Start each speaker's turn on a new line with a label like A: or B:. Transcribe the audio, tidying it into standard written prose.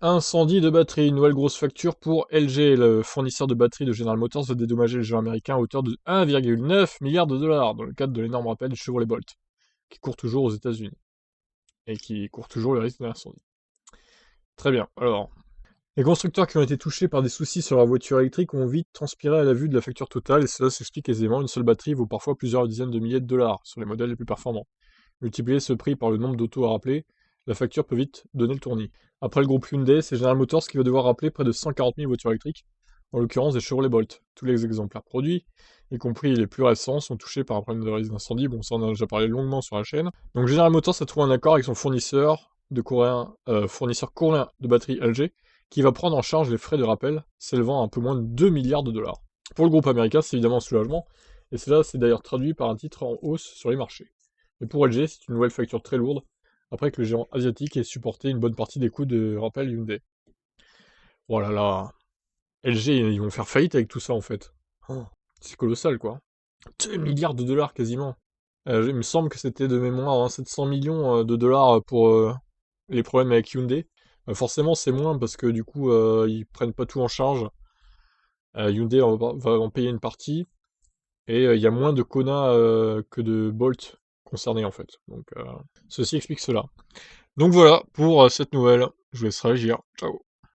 A: Incendie de batterie, une nouvelle grosse facture pour LG, le fournisseur de batteries de General Motors, veut dédommager le géant américain à hauteur de 1,9 milliard de dollars dans le cadre de l'énorme rappel du Chevrolet Bolt, qui court toujours aux États-Unis et qui court toujours le risque d'un incendie. Très bien, alors. Les constructeurs qui ont été touchés par des soucis sur leur voiture électrique ont vite transpiré à la vue de la facture totale, et cela s'explique aisément. Une seule batterie vaut parfois plusieurs dizaines de milliers de dollars sur les modèles les plus performants. Multiplier ce prix par le nombre d'autos à rappeler, la facture peut vite donner le tournis. Après le groupe Hyundai, c'est General Motors qui va devoir rappeler près de 140 000 voitures électriques, en l'occurrence des Chevrolet Bolt. Tous les exemplaires produits, y compris les plus récents, sont touchés par un problème de risque d'incendie. Bon, ça on en a déjà parlé longuement sur la chaîne. Donc General Motors a trouvé un accord avec son fournisseur coréen de batteries LG, qui va prendre en charge les frais de rappel, s'élevant à un peu moins de 2 milliards de dollars. Pour le groupe américain, c'est évidemment un soulagement, et cela s'est d'ailleurs traduit par un titre en hausse sur les marchés. Mais pour LG, c'est une nouvelle facture très lourde, après que le géant asiatique ait supporté une bonne partie des coûts de rappel Hyundai. Oh là là, LG, ils vont faire faillite avec tout ça en fait. Oh, c'est colossal quoi. 2 milliards de dollars quasiment. Il me semble que c'était de mémoire 700 millions de dollars pour les problèmes avec Hyundai. Forcément, c'est moins parce que du coup, ils prennent pas tout en charge. Hyundai va en payer une partie. Et il y a moins de Kona que de Bolt concernés en fait. Donc, ceci explique cela. Donc voilà pour cette nouvelle. Je vous laisse réagir. Ciao.